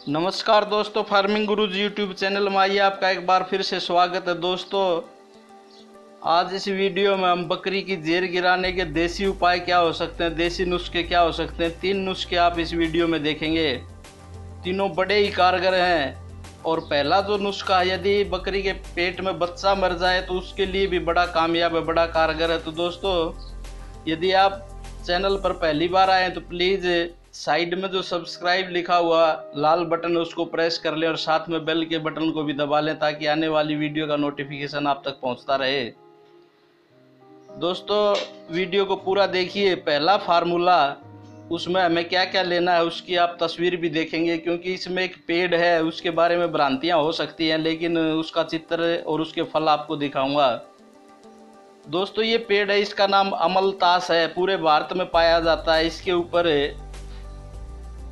नमस्कार दोस्तों, farming gurus YouTube channel में आइए आपका एक बार फिर से स्वागत है। दोस्तों, आज इस वीडियो में हम बकरी की जेर गिराने के देसी उपाय क्या हो सकते हैं, देसी नुस्खे क्या हो सकते हैं, 3 नुस्खे आप इस वीडियो में देखेंगे। तीनों बड़े ही कारगर हैं। और पहला जो नुस्खा है, यदि बकरी के पेट में बच्चा मर जाए तो उसके लिए भी बड़ा कामयाब है, बड़ा कारगर है। तो दोस्तों, यदि आप चैनल पर पहली बार आए तो प्लीज़ साइड में जो सब्सक्राइब लिखा हुआ लाल बटन है उसको प्रेस कर लें और साथ में बेल के बटन को भी दबा लें ताकि आने वाली वीडियो का नोटिफिकेशन आप तक पहुंचता रहे। दोस्तों, वीडियो को पूरा देखिए। पहला फार्मूला, उसमें हमें क्या क्या लेना है उसकी आप तस्वीर भी देखेंगे, क्योंकि इसमें एक पेड़ है उसके बारे में भ्रांतियाँ हो सकती हैं, लेकिन उसका चित्र और उसके फल आपको दिखाऊंगा। दोस्तों, ये पेड़ है, इसका नाम अमलतास है, पूरे भारत में पाया जाता है। इसके ऊपर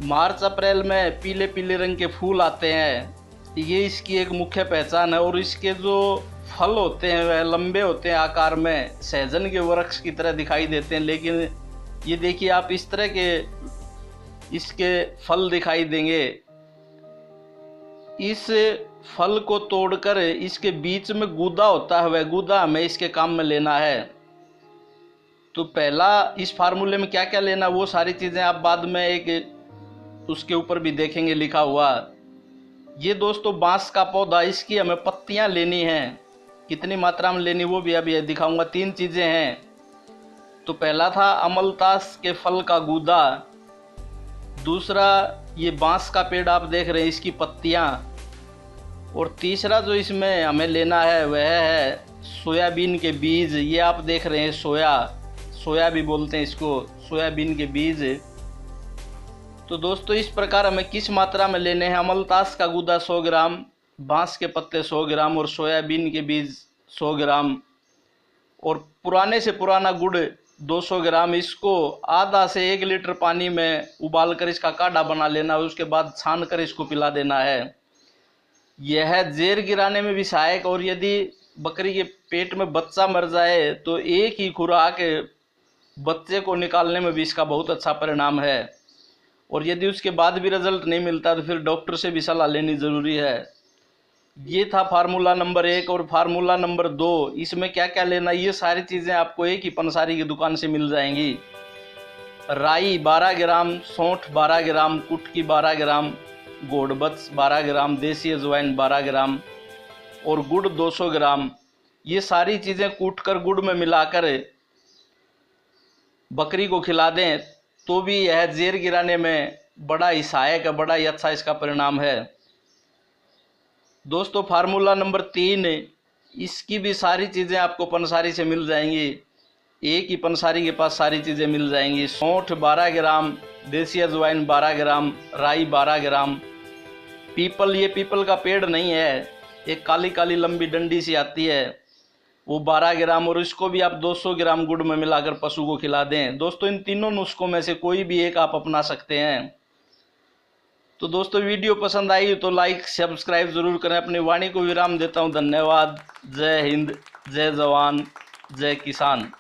मार्च अप्रैल में पीले पीले रंग के फूल आते हैं, ये इसकी एक मुख्य पहचान है। और इसके जो फल होते हैं वह लंबे होते हैं, आकार में सहजन के वृक्ष की तरह दिखाई देते हैं। लेकिन ये देखिए, आप इस तरह के इसके फल दिखाई देंगे। इस फल को तोड़कर इसके बीच में गूदा होता है, वह गूदा हमें इसके काम में लेना है। तो पहला, इस फार्मूले में क्या क्या लेना, वो सारी चीज़ें आप बाद में एक उसके ऊपर भी देखेंगे लिखा हुआ। ये दोस्तों बांस का पौधा, इसकी हमें पत्तियां लेनी हैं, कितनी मात्रा में लेनी वो भी अभी दिखाऊंगा। 3 चीज़ें हैं। तो पहला था अमलतास के फल का गूदा, दूसरा ये बांस का पेड़ आप देख रहे हैं इसकी पत्तियां, और तीसरा जो इसमें हमें लेना है वह है सोयाबीन के बीज। ये आप देख रहे हैं, सोया भी बोलते हैं इसको, सोयाबीन के बीज। तो दोस्तों, इस प्रकार हमें किस मात्रा में लेने हैं, अमलतास का गूदा 100 ग्राम, बांस के पत्ते 100 ग्राम और सोयाबीन के बीज 100 ग्राम, और पुराने से पुराना गुड़ 200 ग्राम। इसको आधा से 1 लीटर पानी में उबाल कर इसका काढ़ा बना लेना है, उसके बाद छान कर इसको पिला देना है। यह जेर गिराने में भी सहायक, और यदि बकरी के पेट में बच्चा मर जाए तो एक ही खुराक बच्चे को निकालने में भी इसका बहुत अच्छा परिणाम है। और यदि उसके बाद भी रिजल्ट नहीं मिलता तो फिर डॉक्टर से भी सलाह लेनी ज़रूरी है। ये था फार्मूला नंबर 1। और फार्मूला नंबर 2, इसमें क्या क्या लेना, ये सारी चीज़ें आपको एक ही पंसारी की दुकान से मिल जाएंगी। राई 12 ग्राम, सौंठ 12 ग्राम, कुटकी 12 ग्राम, गोडबत्स 12 ग्राम, देसी अजवाइन 12 ग्राम और गुड़ 200 ग्राम। ये सारी चीज़ें कूटकर गुड़ में मिलाकर बकरी को खिला दें तो भी यह जेर गिराने में बड़ा ही सहायक है, बड़ा ही अच्छा इसका परिणाम है। दोस्तों, फार्मूला नंबर 3, इसकी भी सारी चीज़ें आपको पंसारी से मिल जाएंगी, एक ही पंसारी के पास सारी चीज़ें मिल जाएंगी। सौंठ 12 ग्राम, देसी अजवाइन 12 ग्राम, राई 12 ग्राम, पीपल, ये पीपल का पेड़ नहीं है, एक काली काली लंबी डंडी सी आती है, वो 12 ग्राम, और इसको भी आप 200 ग्राम गुड़ में मिलाकर पशु को खिला दें। दोस्तों, इन तीनों नुस्खों में से कोई भी एक आप अपना सकते हैं। तो दोस्तों, वीडियो पसंद आई तो लाइक सब्सक्राइब जरूर करें। अपनी वाणी को विराम देता हूं। धन्यवाद। जय हिंद, जय जवान, जय किसान।